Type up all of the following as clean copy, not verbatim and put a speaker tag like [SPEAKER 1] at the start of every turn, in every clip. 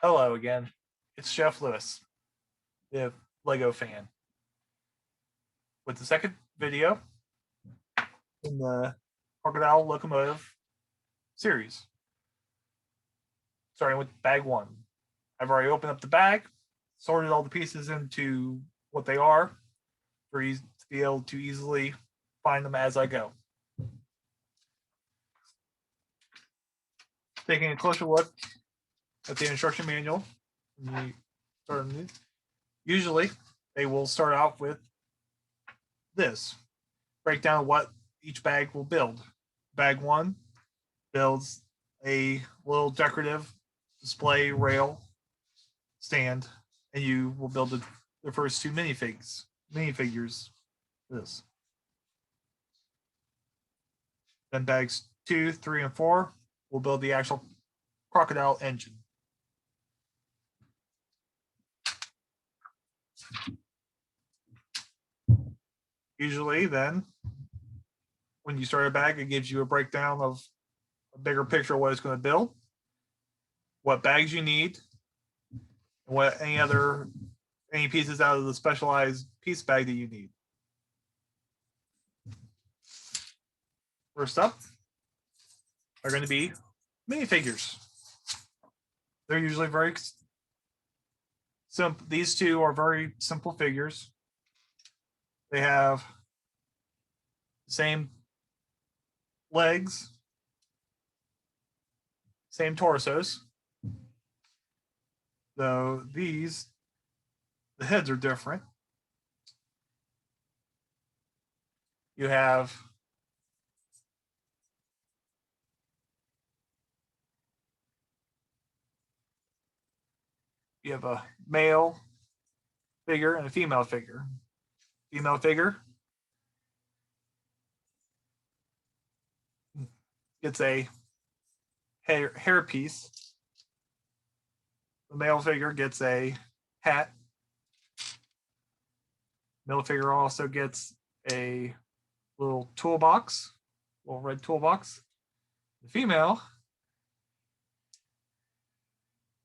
[SPEAKER 1] Hello again. It's Chef Lewis, the Lego fan, with the second video in the Crocodile locomotive series, starting with bag one. I've already opened up the bag, sorted all the pieces into what they are for you to be able to easily find them as I go. Taking a closer look at the instruction manual, usually they will start out with this breakdown of what each bag will build. Bag one builds a little decorative display rail stand, and you will build the first two minifigures. This. Then bags 2, 3, and 4 will build the actual Crocodile engine. Usually, then, when you start a bag, it gives you a breakdown of a bigger picture of what it's going to build, what bags you need, and what any pieces out of the specialized piece bag that you need. First up are going to be minifigures. They're usually very simple. These two are very simple figures. They have the same legs, same torsos, though the heads are different. You have a male figure and a female figure. Female figure gets a hair piece. The male figure gets a hat. Male figure also gets a little toolbox, little red toolbox. The female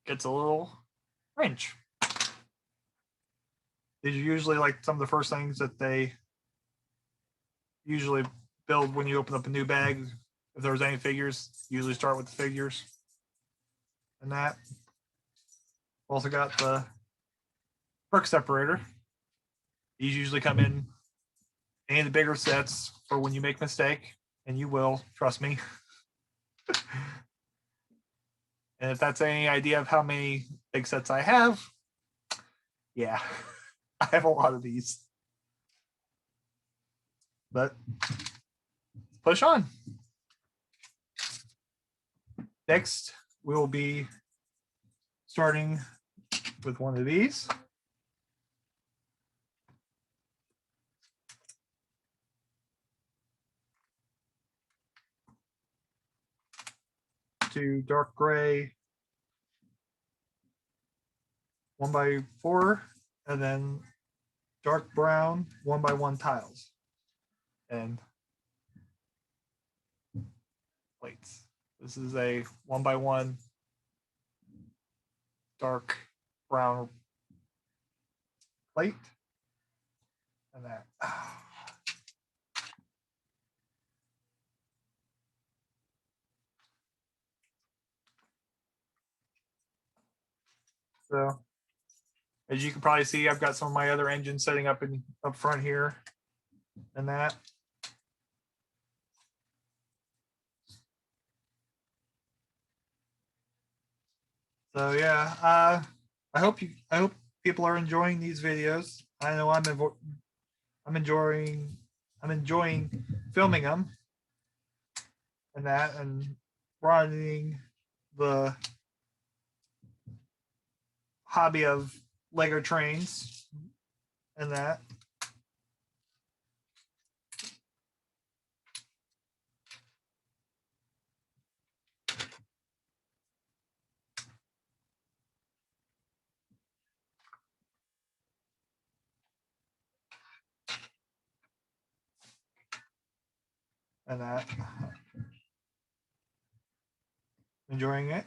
[SPEAKER 1] gets a little wrench. These are usually like some of the first things that they usually build when you open up a new bag. If there's any figures, usually start with the figures. And that. Also got the brick separator. These usually come in any of the bigger sets for when you make a mistake, and you will, trust me. And if that's any idea of how many big sets I have, yeah, I have a lot of these. But push on. Next, we will be starting with one of these. To dark gray 1x4, and then dark brown 1x1 tiles and plates. This is a 1x1 dark brown plate, and that. So, as you can probably see, I've got some of my other engines setting up up front here, and that. So yeah, I hope people are enjoying these videos. I know I'm enjoying filming them, and that, and broadening the hobby of Lego trains and that. And that. Enjoying it.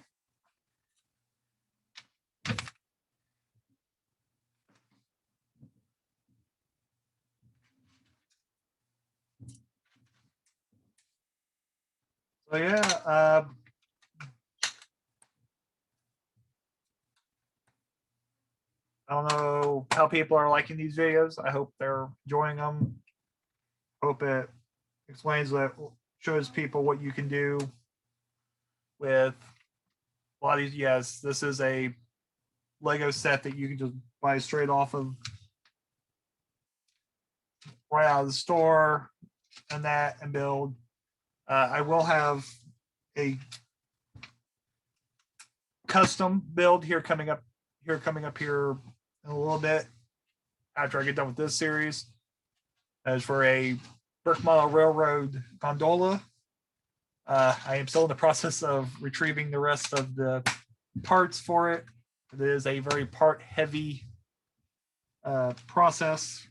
[SPEAKER 1] So yeah, I don't know how people are liking these videos. I hope they're enjoying them. Hope it explains what shows people what you can do with a lot of these. Yes, this is a Lego set that you can just buy straight off of right out of the store and that and build. I will have a custom build here coming up here in a little bit after I get done with this series. As for a Brick Model Railroad gondola, I am still in the process of retrieving the rest of the parts for it. It is a very part heavy process.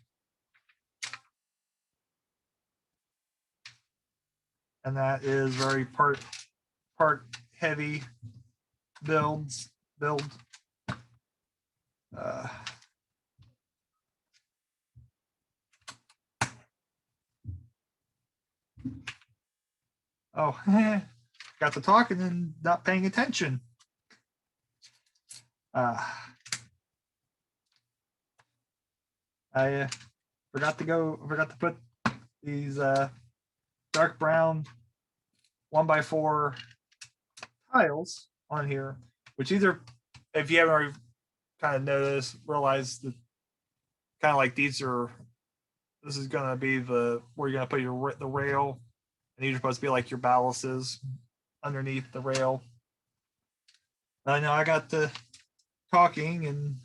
[SPEAKER 1] And that is very part heavy build. Oh, got to talking and not paying attention. I forgot to put these dark brown 1x4 tiles on here, which either, if you haven't already kind of noticed, realize that kind of like this is going to be the where you're going to put the rail, and these are supposed to be like your ballasts underneath the rail. I know I got to talking and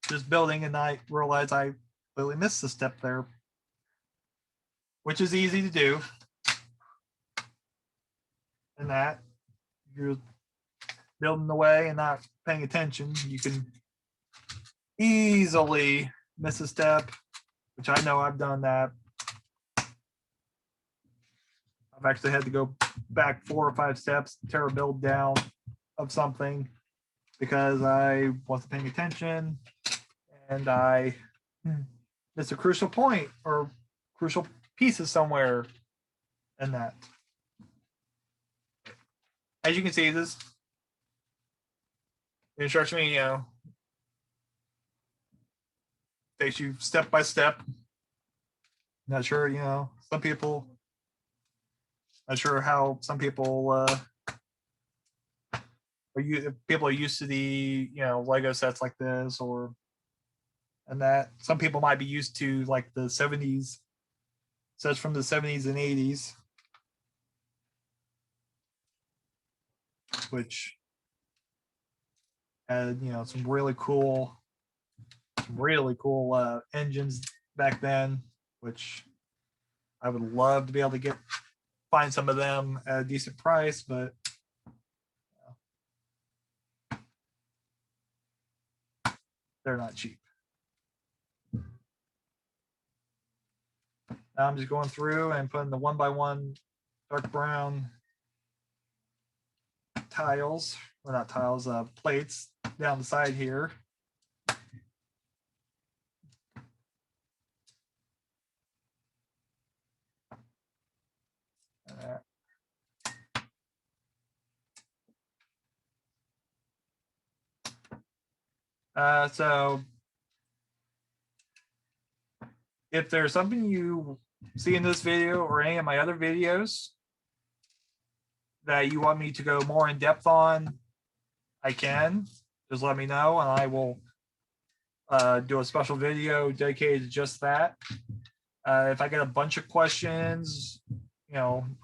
[SPEAKER 1] just building, and I realized I really missed the step there, which is easy to do. And that you're building away and not paying attention, you can easily miss a step, which I know I've done that. I've actually had to go back 4 or 5 steps, tear a build down of something because I wasn't paying attention and I missed a crucial point or crucial pieces somewhere in that. As you can see, this instruction, takes you step by step. Not sure, some people, not sure how some people people are used to the Lego sets like this and that. Some people might be used to like the 70s sets from the 70s and 80s, which had some really cool engines back then, which I would love to be able to find some of them at a decent price, but they're not cheap. Now I'm just going through and putting the 1x1 dark brown tiles, or not tiles, plates down the side here. So if there's something you see in this video or any of my other videos that you want me to go more in depth on, I can. Just let me know and I will do a special video dedicated to just that. If I get a bunch of questions,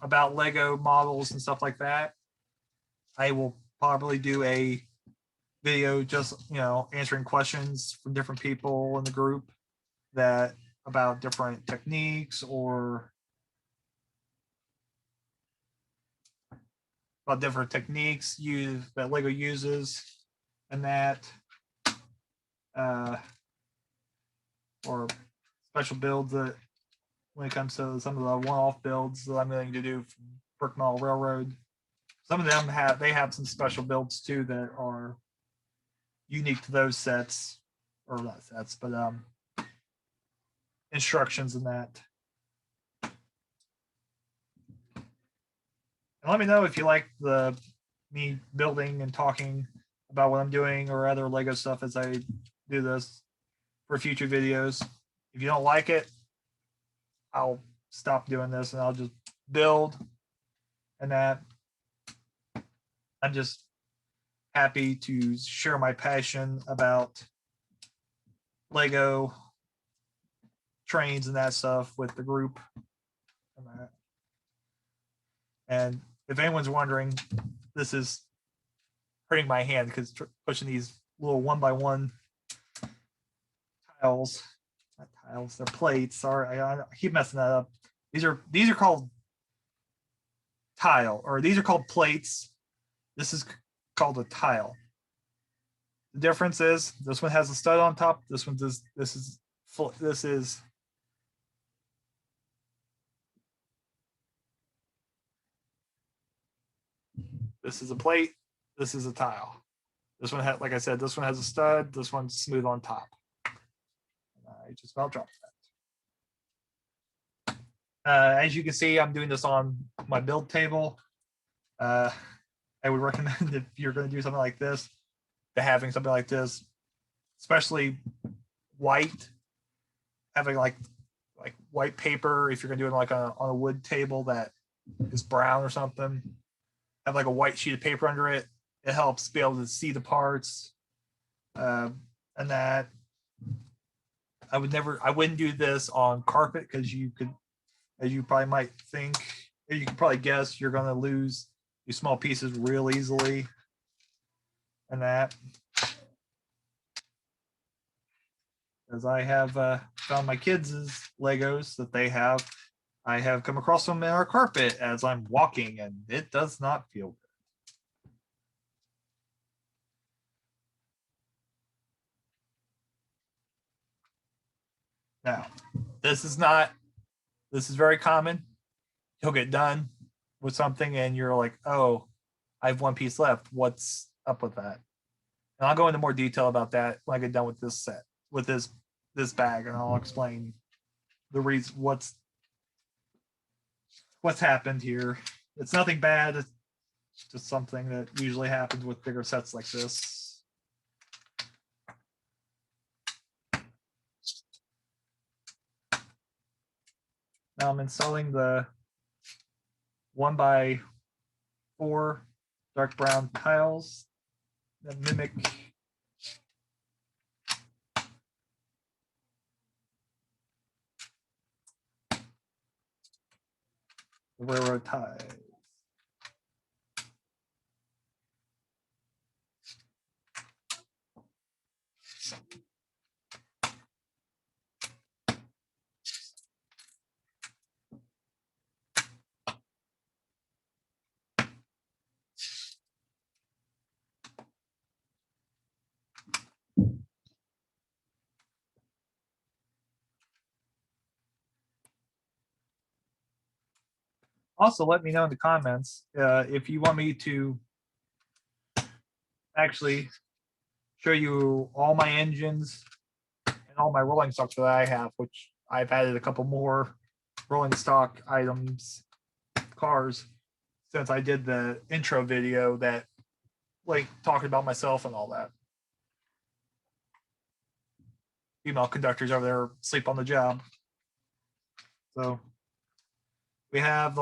[SPEAKER 1] about Lego models and stuff like that, I will probably do a video just, answering questions from different people in the group that about different techniques or about different techniques that Lego uses and that, or special builds that when it comes to some of the one-off builds that I'm going to do from Brick Model Railroad. Some of them have some special builds too that are unique to those sets, or not sets, but instructions in that. And let me know if you like the me building and talking about what I'm doing or other Lego stuff as I do this for future videos. If you don't like it, I'll stop doing this and I'll just build and that. I'm just happy to share my passion about Lego trains and that stuff with the group. And if anyone's wondering, this is hurting my hand because pushing these little 1x1 tiles, not tiles, they're plates. Sorry, I keep messing that up. These are called tile, or these are called plates. This is called a tile. The difference is this one has a stud on top. This one does. This is full. This is a plate. This is a tile. This one has, like I said, this one has a stud. This one's smooth on top. I just about dropped that. As you can see, I'm doing this on my build table. I would recommend if you're going to do something like this, to having something like this, especially white, having like white paper. If you're going to do it like on a wood table that is brown or something, have like a white sheet of paper under it. It helps be able to see the parts, and that. I wouldn't do this on carpet because you could, as you probably might think, or you can probably guess, you're going to lose these small pieces real easily, and that. As I have found my kids' Legos that they have, I have come across them in our carpet as I'm walking, and it does not feel good. Now, this is very common. You'll get done with something and you're like, oh, I have one piece left. What's up with that? And I'll go into more detail about that when I get done with this set, with this bag, and I'll explain the reason what's happened here. It's nothing bad. It's just something that usually happens with bigger sets like this. Now I'm installing the 1x4 dark brown tiles that mimic the railroad ties. Also, let me know in the comments if you want me to actually show you all my engines and all my rolling stock that I have, which I've added a couple more rolling stock items, cars, since I did the intro video that like talking about myself and all that. Female conductors over there sleep on the job. So we have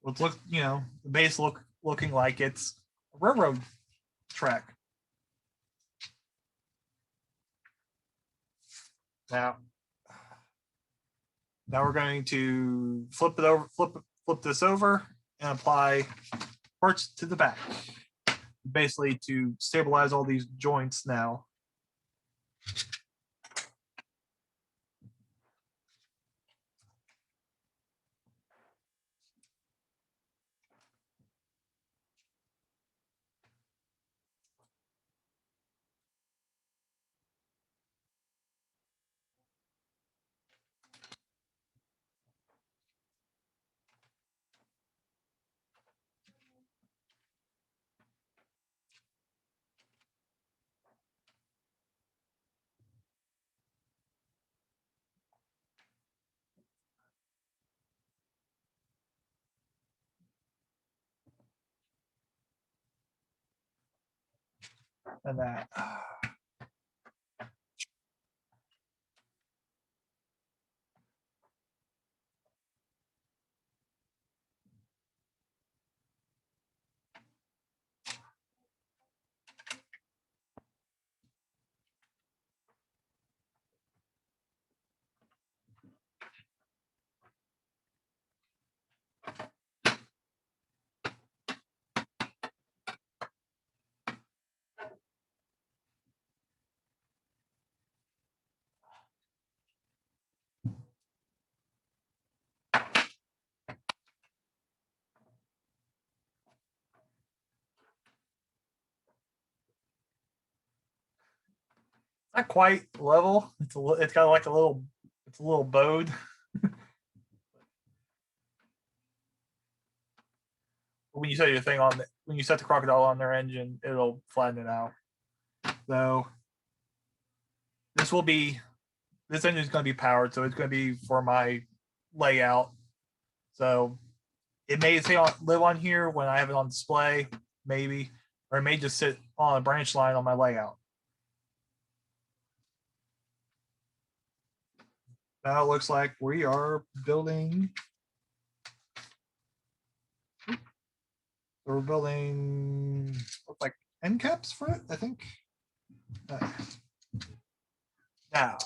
[SPEAKER 1] what's the base looking like it's a railroad track. Now we're going to flip this over and apply parts to the back, basically to stabilize all these joints now. and that. Not quite level. It's got like a little, it's a little bowed. When you set your thing on, when you set the Crocodile on their engine, it'll flatten it out. So this will be, this engine is going to be powered, so it's going to be for my layout. So it may say live on here when I have it on display, maybe, or it may just sit on a branch line on my layout. Now it looks like we are building. We're building, looks like end caps for it, I think. Now,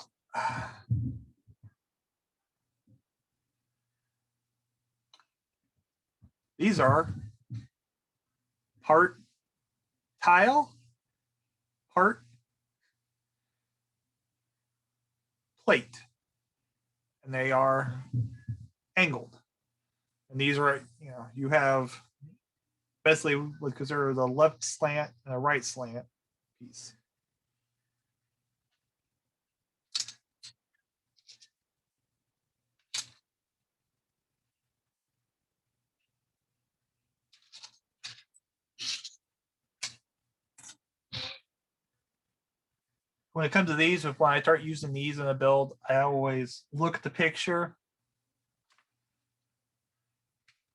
[SPEAKER 1] these are part tile, part plate, and they are angled. And these are, you know, you have basically because they're the left slant and a right slant piece. When it comes to these, when I start using these in a build, I always look at the picture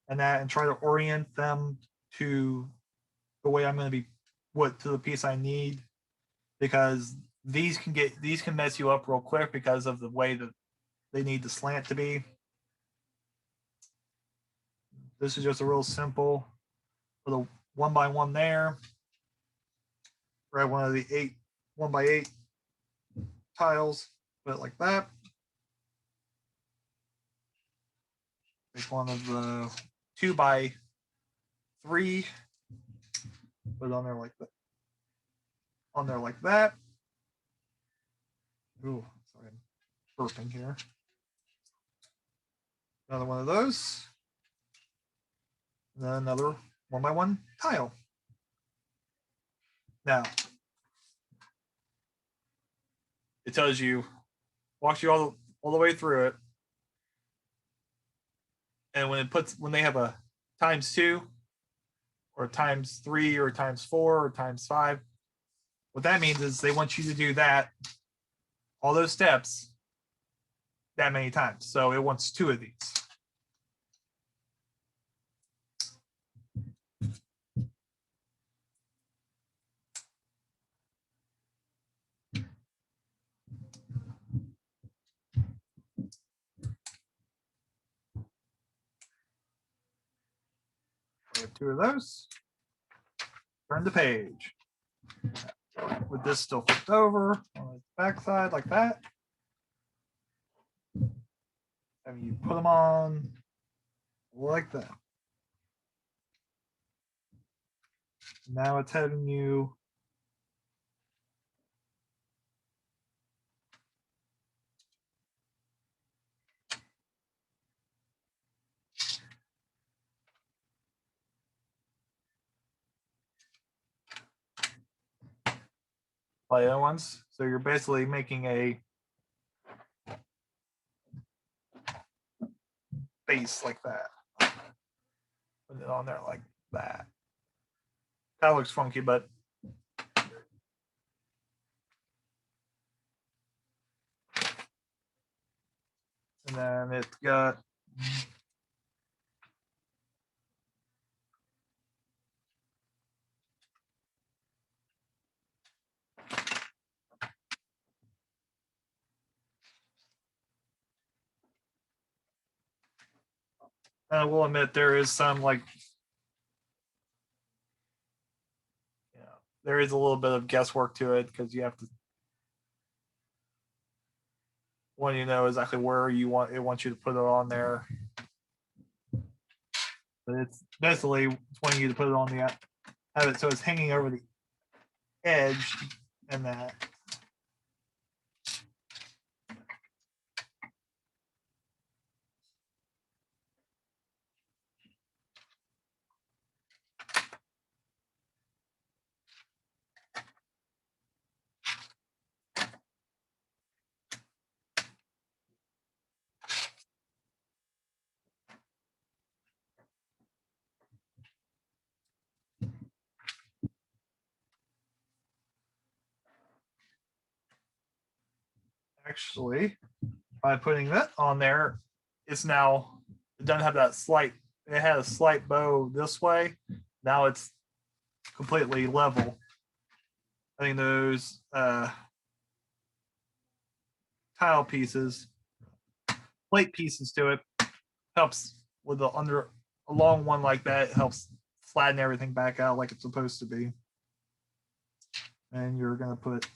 [SPEAKER 1] and that and try to orient them to the way I'm going to be to the piece I need, because these can mess you up real quick because of the way that they need the slant to be. This is just a real simple with a 1x1 there. Grab one of the 1x8 tiles, put it like that. Take one of the 2x3, put it on there like that. On there like that. Ooh, sorry, I'm burping here. Another one of those. And then another 1x1 tile. Now, it tells you, walks you all the way through it. And when they have a ×2 or ×3 or ×4 or ×5, what that means is they want you to do that, all those steps, that many times. So it wants 2 of these. We have 2 of those. Turn the page. With this still flipped over on the back side like that. And you put them on like that. Now it's having you play other ones. So you're basically making a base like that. Put it on there like that. That looks funky, but and then it's got And I will admit there is some like, there is a little bit of guesswork to it because you have to want you know exactly where you want it wants you to put it on there. But it's basically wanting you to put it on the have it so it's hanging over the edge and that. Actually, by putting that on there, it's now, it doesn't have that slight, it had a slight bow this way. Now it's completely level. I think those tile pieces, plate pieces to it, helps with the under a long one like that. It helps flatten everything back out like it's supposed to be. And you're gonna put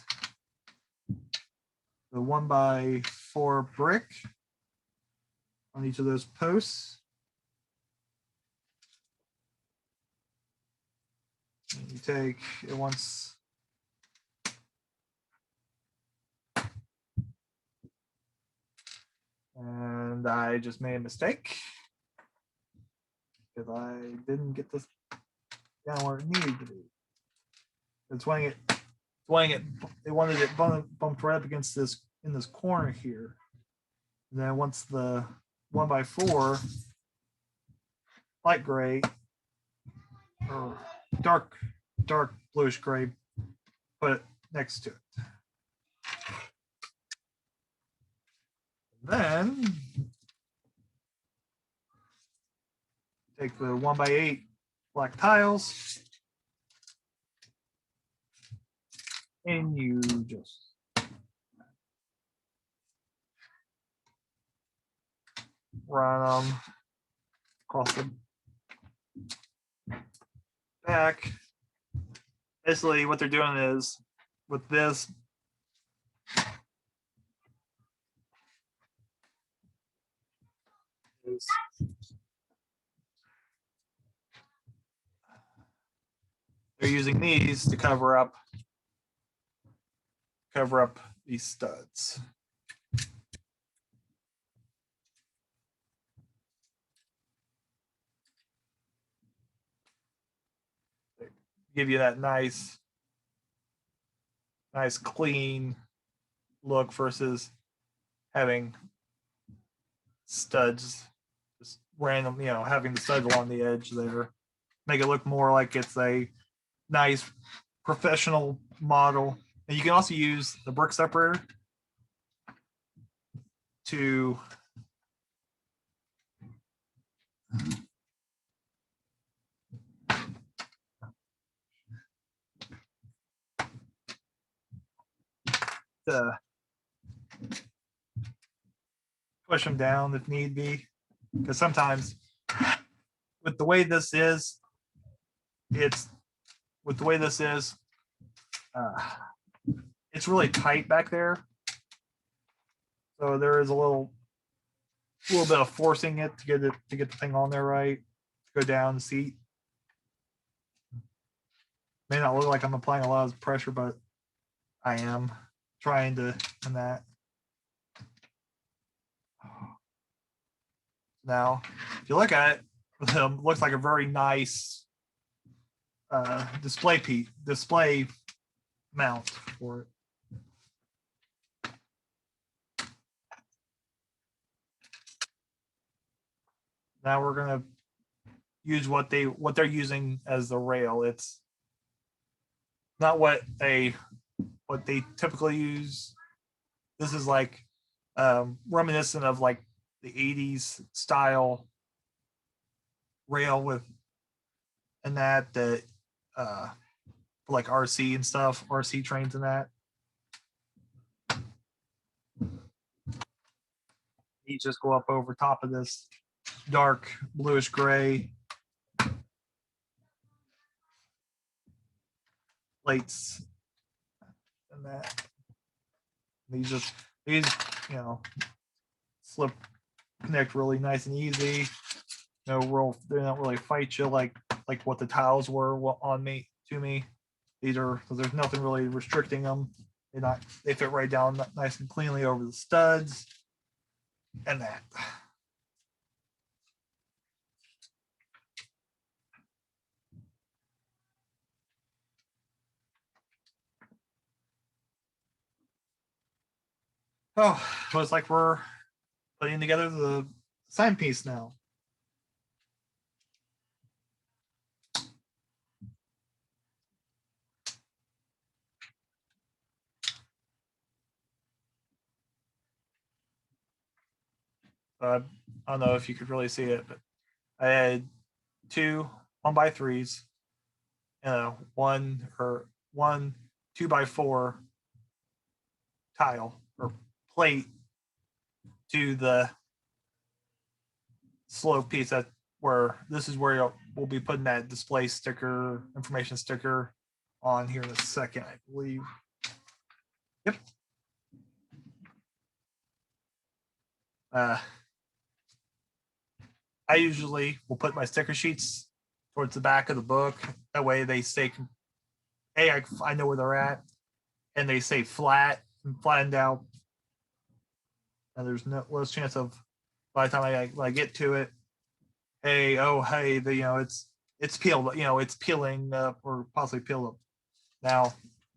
[SPEAKER 1] the 1x4 brick on each of those posts. And you take it once. And I just made a mistake because I didn't get this down where it needed to be. It's weighing it, they wanted it bumped right up against this, in this corner here. And then once the 1x4 light gray or dark bluish gray, put it next to it. Then take the 1x8 black tiles and you just run them across the back. Basically, what they're doing is with this, they're using these to cover up these studs. They give you that nice clean look versus having studs just random, having the studs along the edge there. Make it look more like it's a nice professional model. And you can also use the brick separator to push them down if need be. Because sometimes with the way this is, it's really tight back there. So there is a little bit of forcing it to get the thing on there right. Go down the seat. May not look like I'm applying a lot of pressure, but I am trying to, and that. Now, if you look at it, it looks like a very nice display mount for it. Now we're gonna use what they're using as the rail. It's not what they typically use. This is like reminiscent of like the 80s style rail with and that like RC and stuff, RC trains and that. You just go up over top of this dark bluish gray plates and that. These you know, slip connect really nice and easy. No real, they don't really fight you like what the tiles were on me to me. These are, so there's nothing really restricting them. They fit right down nice and cleanly over the studs and that. Oh, so it's like we're putting together the sign piece now. I don't know if you could really see it, but I had 2 1x3s and one 2x4 tile or plate to the slope piece that where this is where we'll be putting that display sticker, information sticker on here in a second, I believe. Yep. I usually will put my sticker sheets towards the back of the book. That way they stay, I know where they're at, and they stay flat and flattened out. And there's no less chance of by the time I get to it, hey, it's peeled, it's peeling up or possibly peeled up. Now,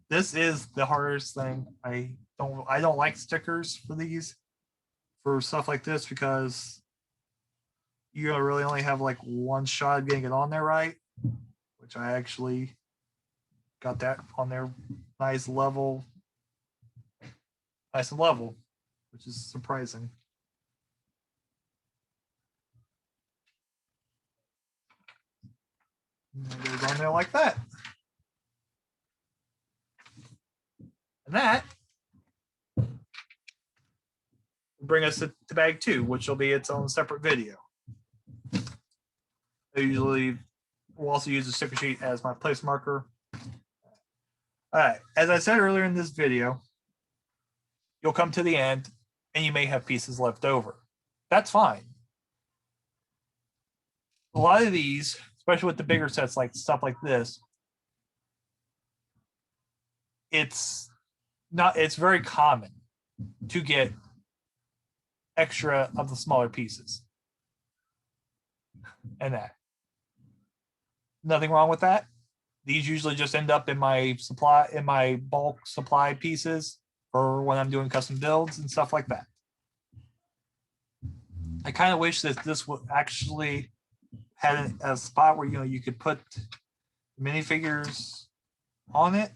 [SPEAKER 1] this is the hardest thing. I don't like stickers for these, for stuff like this, because you really only have like one shot of getting it on there right, which I actually got that on there nice and level, which is surprising. And it goes on there like that. And that will bring us to bag 2, which will be its own separate video. I usually will also use a sticker sheet as my place marker. All right, as I said earlier in this video, you'll come to the end and you may have pieces left over. That's fine. A lot of these, especially with the bigger sets, like stuff like this, it's very common to get extra of the smaller pieces. And that. Nothing wrong with that. These usually just end up in my bulk supply pieces for when I'm doing custom builds and stuff like that. I kind of wish that this would actually had a spot where you could put minifigures on it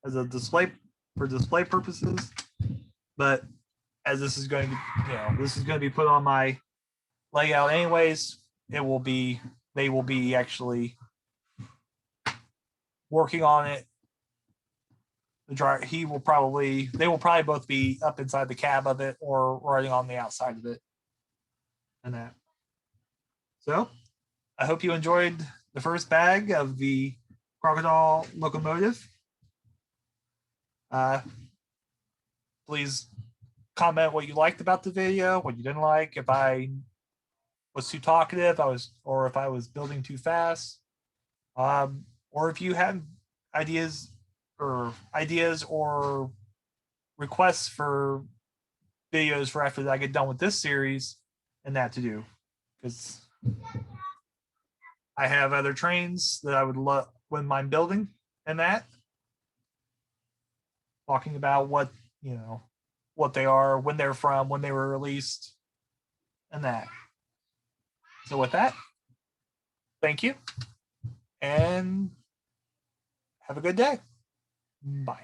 [SPEAKER 1] as a display for display purposes. But as this is going to be put on my layout anyways, they will be actually working on it. They will probably both be up inside the cab of it or running on the outside of it. And that. So I hope you enjoyed the first bag of the Crocodile locomotive. Please comment what you liked about the video, what you didn't like, if I was too talkative, or if I was building too fast, or if you had ideas or requests for videos for after I get done with this series and that to do, because I have other trains that I would love when I'm building and that, talking about what they are, when they're from, when they were released, and that. So with that, thank you and have a good day. Bye.